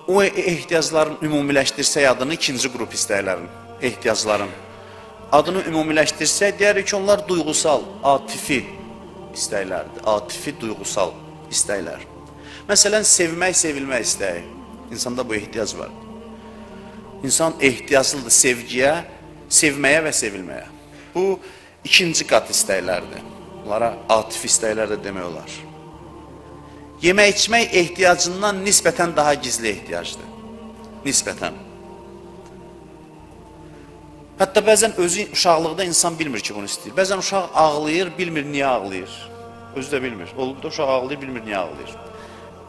o ehtiyacların ümumiləşdirsək adını ikinci qrup istəklərin, ehtiyacların adını ümumiləşdirsək, deyərik ki, onlar duyğusal, atifi istəklərdir, atifi, duyğusal istəklər. Məsələn, sevmək, sevilmək istəyi. İnsanda bu ehtiyac var. İnsan ehtiyaclıdır sevgiyə, sevməyə və sevilməyə. Bu, ikinci qat istəklərdir. Bunlara atif istəklər də demək olar. Yemək içmək ehtiyacından nisbətən daha gizli ehtiyacdır. Nisbətən. Hətta bəzən özü uşaqlıqda insan bilmir ki, bunu istəyir. Bəzən uşaq ağlayır, bilmir niyə ağlayır. Özü də bilmir. Olub da uşaq ağlayır, bilmir niyə ağlayır.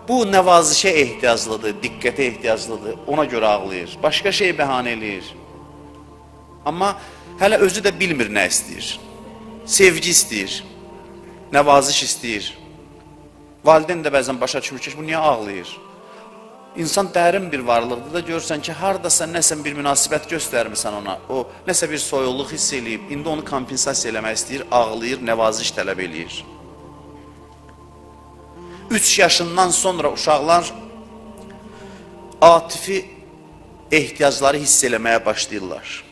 Bu nəvazişə ehtiyaclıdır, diqqətə ehtiyaclıdır, ona görə ağlayır. Başqa şey bəhanə eləyir. Amma hələ özü də bilmir nə istəyir. Sevgi istəyir, nəvaziş istəyir. Valideyn də bəzən başa düşmür ki, bu niyə ağlayır? İnsan dərin bir varlıqdır da görürsən ki, haradasa nəsə bir münasibət göstərmirsən ona, o nəsə bir soyuqluq hiss eləyib, indi onu kompensasiya eləmək istəyir, ağlayır, nəvaziş tələb eləyir. 3 yaşından sonra uşaqlar atifi ehtiyacları hiss eləməyə başlayırlar.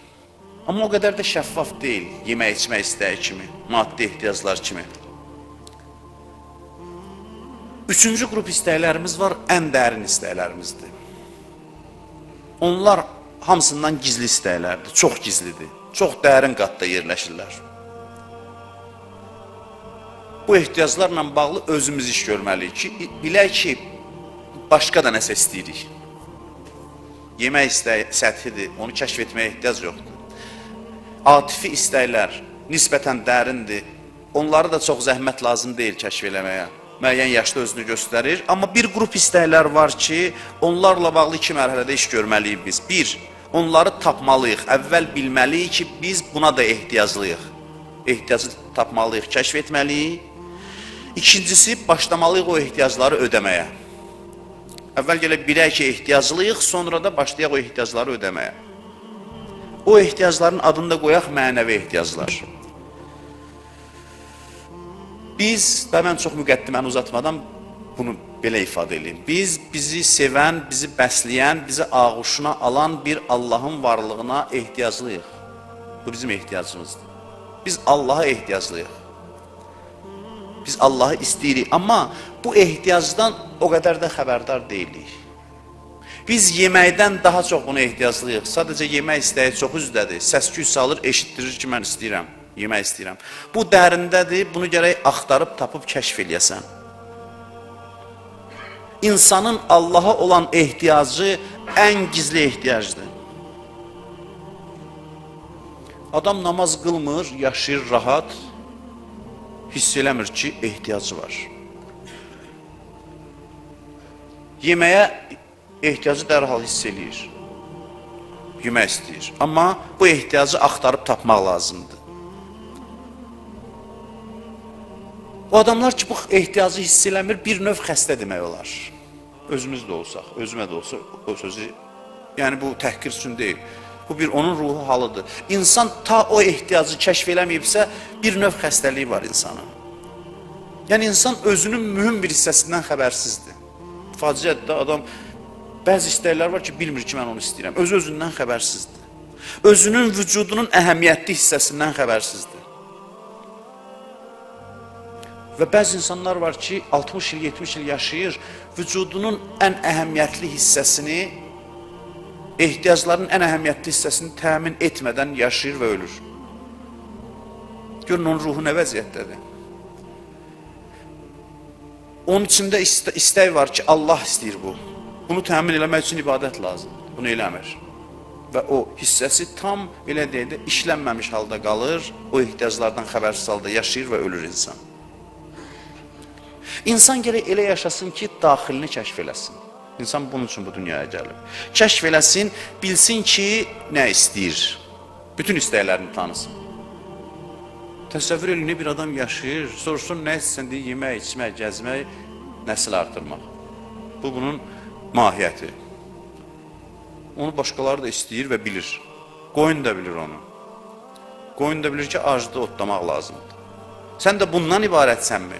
Amma o qədər də şəffaf deyil, yemək içmək istəyi kimi, maddi ehtiyaclar kimi. Üçüncü qrup istəklərimiz var, ən dərin istəklərimizdir. Onlar hamısından gizli istəklərdir, çox gizlidir, çox dərin qatda yerləşirlər. Bu ehtiyaclarla bağlı özümüz iş görməliyik ki, bilək ki, başqa da nəsə istəyirik. Yemək istəyi səthidir, onu kəşf etməyə ehtiyac yoxdur. Atifi istəklər nisbətən dərindir, onları da çox zəhmət lazım deyil kəşf eləməyə. Müəyyən yaşda özünü göstərir. Amma bir qrup istəklər var ki, onlarla bağlı 2 mərhələdə iş görməliyik biz. 1. Onları tapmalıyıq. Əvvəl bilməliyik ki, biz buna da ehtiyaclıyıq. Ehtiyacı tapmalıyıq, kəşf etməliyik. İkincisi, başlamalıyıq o ehtiyacları ödəməyə. Əvvəl gələk bilək ki, ehtiyaclıyıq, sonra da başlayaq o ehtiyacları ödəməyə. O ehtiyacların adını da qoyaq mənəvi ehtiyaclar. Biz, və mən çox müqəddiməni uzatmadan bunu belə ifadə edeyim. Biz, bizi sevən, bizi bəsləyən, bizi ağuşuna alan bir Allahın varlığına ehtiyaclıyıq. Bu bizim ehtiyacımızdır. Biz Allaha ehtiyaclıyıq. Biz Allahı istəyirik. Amma bu ehtiyacdan o qədər də xəbərdar deyilik. Biz yeməkdən daha çox buna ehtiyaclıyıq. Sadəcə yemək istəyi çox üzdədir. Səs-küy salır, eşitdirir ki, mən istəyirəm. Yemək istəyirəm. Bu dərindədir, bunu gərək axtarıb, tapıb, kəşf eləyəsən. İnsanın Allaha olan ehtiyacı ən gizli ehtiyacdır. Adam namaz qılmır, yaşayır rahat, hiss eləmir ki, ehtiyacı var. Yeməyə ehtiyacı dərhal hiss eləyir. Yemək istəyir. Amma bu ehtiyacı axtarıb tapmaq lazımdır. O adamlar ki, bu ehtiyacı hiss eləmir, bir növ xəstə demək olar. Özümüz də olsaq, özümə də olsa o sözü, yəni bu təhqir üçün deyil. Bu bir onun ruhu halıdır. İnsan ta o ehtiyacı kəşf eləməyibsə, bir növ xəstəliyi var insanın. Yəni insan özünün mühüm bir hissəsindən xəbərsizdir. Faciədir, adam, bəzi istəklər var ki, bilmir ki, mən onu istəyirəm. Özündən xəbərsizdir. Özünün vücudunun əhəmiyyətli hissəsindən xəbərsizdir. Və bəzi insanlar var ki, 60 il, 70 il yaşayır, vücudunun ən əhəmiyyətli hissəsini, ehtiyacların ən əhəmiyyətli hissəsini təmin etmədən yaşayır və ölür. Görün, onun ruhu nə vəziyyətdədir. Onun içində istək var ki, Allah istəyir bu. Bunu təmin eləmək üçün ibadət lazımdır. Bunu eləmir. Və o hissəsi tam, belə deyək də, işlənməmiş halda qalır, o ehtiyaclardan xəbərsiz halda yaşayır və ölür insan. İnsan gərək elə yaşasın ki, daxilini kəşf eləsin. İnsan bunun üçün bu dünyaya gəlir. Kəşf eləsin, bilsin ki, nə istəyir. Bütün istəklərini tanısın. Təsəvvür edin, bir adam yaşayır, sorsun nə istəsin deyə yemək, içmək, gəzmək, nəsil artırmaq. Bu, bunun mahiyyəti. Onu başqaları da istəyir və bilir. Qoyun da bilir onu. Qoyun da bilir ki, acıda otlamaq lazımdır. Sən də bundan ibarətsənmi?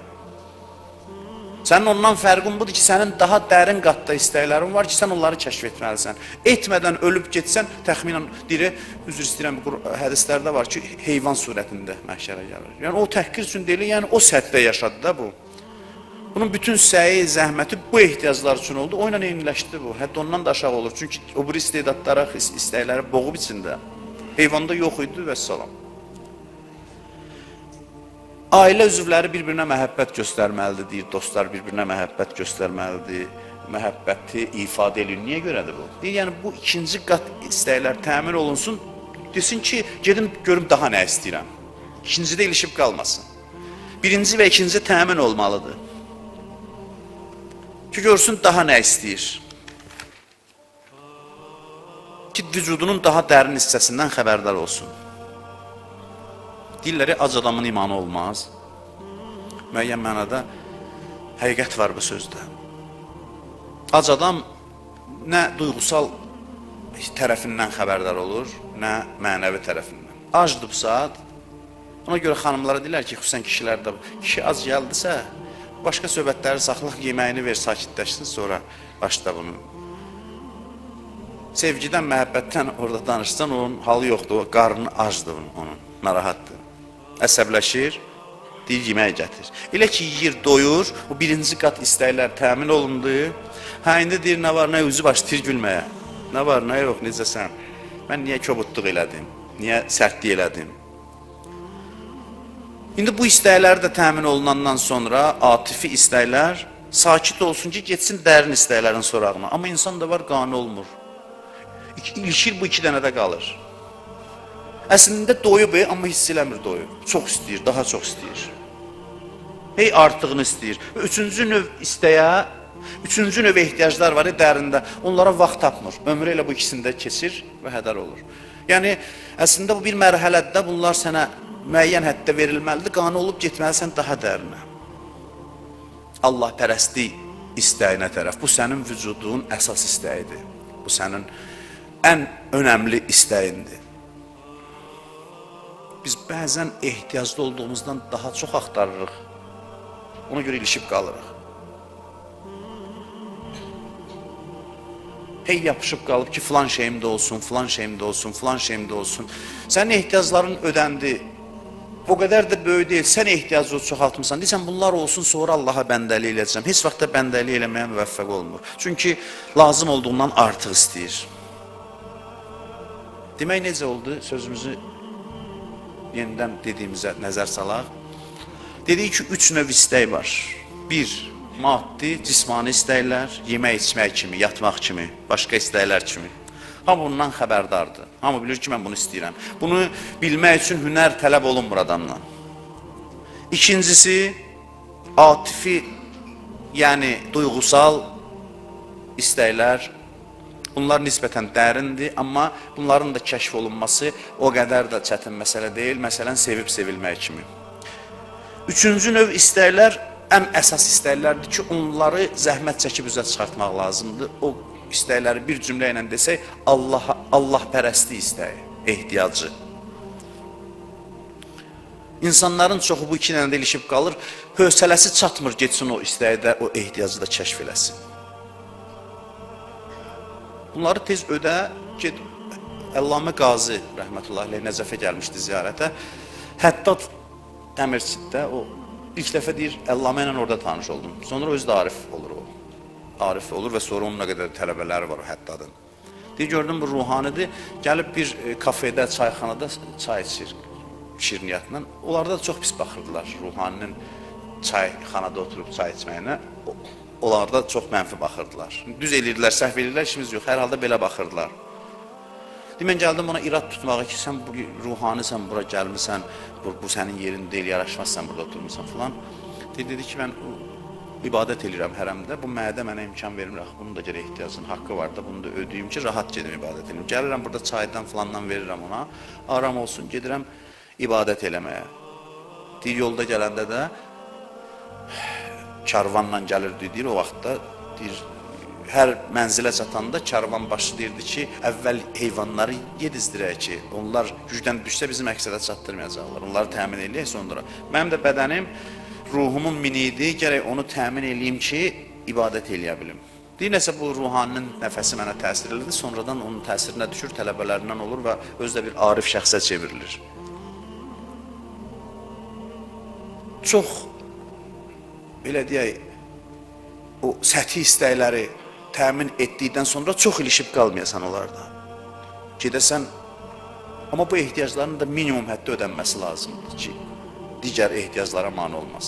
Sənin ondan fərqin budur ki, sənin daha dərin qatda istəklərin var ki, sən onları kəşf etməlisən. Etmədən ölüb getsən, təxminən deyir, üzr istəyirəm, hədislərdə var ki, heyvan surətində məhşərə gəlir. Yəni o təhqir üçün deyil, yəni o səthdə yaşadı da bu. Bunun bütün səyi, zəhməti bu ehtiyaclar üçün oldu. O ilə eyniləşdi bu. Hətta ondan da aşağı olur. Çünki o bir istedadlara, istəkləri boğub içində. Heyvanda yox idi və salam. Ailə üzvləri bir-birinə məhəbbət göstərməlidir, deyir, dostlar bir-birinə məhəbbət göstərməlidir, məhəbbəti ifadə edir. Niyə görədir bu? Deyir, yəni bu ikinci qat istəklər təmin olunsun, desin ki, gedim görüm daha nə istəyirəm. İkincidə ilişib qalmasın. Birinci və ikinci təmin olmalıdır. Ki, görsün daha nə istəyir. Ki, vücudunun daha dərin hissəsindən xəbərdar olsun. Deyirləri, ac adamın imanı olmaz. Müəyyən mənada həqiqət var bu sözdə. Ac adam nə duyğusal tərəfindən xəbərdar olur, nə mənəvi tərəfindən. Acdıbsa, ona görə xanımlara deyirlər ki, xüsusən kişilərdə, kişi ac gəldisə, başqa söhbətləri saxlaq, yeməyini ver, sakitləşsin, sonra başla bunu. Sevgidən, məhəbbətdən orada danışsan, onun halı yoxdur, qarnı acdır onun, narahatdır. Əsəbləşir, deyir, yemək gətir. Elə ki, yiyir, doyur, o birinci qat istəklər təmin olundu. Hə, indi deyir, nə var, nə üzü başlayır gülməyə. Nə var, nə yox, necəsən? Mən niyə kobudluq elədim? Niyə sərtlik elədim? İndi bu istəklər də təmin olunandan sonra atifi istəklər sakit olsun ki, getsin dərin istəklərin sorağına. Amma insan da var, qane olmur. İlişir, bu iki dənədə qalır. Əslində doyub, amma hiss eləmir doyub. Çox istəyir, daha çox istəyir. Hey artığını istəyir. Və üçüncü növ istəyə, üçüncü növ ehtiyaclar var dərində. Onlara vaxt tapmır. Ömrü elə bu ikisində keçir və hədər olur. Yəni, əslində bu bir mərhələdə bunlar sənə müəyyən həddə verilməlidir. Qane olub getməlisən daha dərinə. Allah pərəstlik istəyinə tərəf. Bu sənin vücudun əsas istəyidir. Bu sənin ən önəmli istəyindir. Biz bəzən ehtiyaclı olduğumuzdan daha çox axtarırıq. Ona görə ilişib qalırıq. Hey yapışıb qalıb ki, filan şeyimdə olsun, filan şeyimdə olsun, filan şeyimdə olsun. Sənin ehtiyacların ödəndi. O qədər də böyük deyil, sən ehtiyacı çoxaltmısan. Deyirsən, bunlar olsun, sonra Allaha bəndəlik eləyəcəm. Heç vaxt da bəndəlik eləməyə müvəffəq olmur. Çünki lazım olduğundan artıq istəyir. Demək necə oldu? Sözümüzü yenidən dediyimizə nəzər salaq. Dedik ki, üç növ istək var. Bir, maddi, cismani istəklər, yemək, içmək kimi, yatmaq kimi, başqa istəklər kimi. Hamı bundan xəbərdardır. Hamı bilir ki, mən bunu istəyirəm. Bunu bilmək üçün hünər tələb olunmur adamdan. İkincisi, atifi, yəni duyğusal istəklər. Bunlar nisbətən dərindir, amma bunların da kəşf olunması o qədər də çətin məsələ deyil. Məsələn, sevib sevilmək kimi. Üçüncü növ istəklər ən əsas istəklərdir ki, onları zəhmət çəkib üzə çıxartmaq lazımdır. O istəkləri bir cümlə ilə desək, Allah pərəstlik istəyi, ehtiyacı. İnsanların çoxu bu iki dənədə ilişib qalır, hövsələsi çatmır, getsin o istəkdə, o ehtiyacı da kəşf eləsin. Bunları tez ödə, get, Əllamə Qazi, rəhmətullahi aleyh, Nəcəfə gəlmişdi ziyarətə. Həddad Dəmirçiddə, o ilk dəfə deyir, Əllamə ilə orada tanış oldum. Sonra özü də Arif olur o. Arif olur və sonra onun nə qədər tələbələri var o Həddadın. Deyir, gördüm, bu ruhanidir, gəlib bir kafedə, çayxanada çay içir, şirniyyatla. Onlarda da çox pis baxırdılar ruhaninin çayxanada oturub çay içməyinə. Onlarda çox mənfi baxırdılar. Düz elirdilər, səhv edirlər, işimiz yox. Hər halda belə baxırdılar. Mən gəldim ona irad tutmağa ki, sən bu ruhanisən, bura gəlmirsən, bu sənin yerin deyil, yaraşmazsan, burada oturmursan filan. Dedi ki, mən ibadət edirəm hərəmdə, bu mədə mənə imkan vermir, bunun da gərək ehtiyacın haqqı var da, bunu da ödəyim ki, rahat gedim ibadət edirəm. Gəlirəm burada çaydan filandan verirəm ona, aram olsun, gedirəm ibadət eləməyə. Deyir, yolda gələndə də karvanla gəlirdi, deyir, o vaxtda, deyir, hər mənzilə çatanda karvan başlayırdı ki, əvvəl heyvanları yedizdirək ki, onlar gücdən düşsə bizim məqsədə çatdırmayacaqlar, onları təmin eləyək sonra. Mənim də bədənim ruhumun minidir, gərək onu təmin eləyim ki, ibadət eləyə bilim. Deyinəsə bu ruhaninin nəfəsi mənə təsir elədi, sonradan onun təsirinə düşür, tələbələrindən olur və özdə bir arif şəxsə çevrilir. Çox, belə deyək, o səthi istəkləri təmin etdikdən sonra çox ilişib qalmayasan onlarda. Gedəsən, amma bu ehtiyacların da minimum həddə ödənməsi lazımdır ki, digər ehtiyaclara mane olmasın.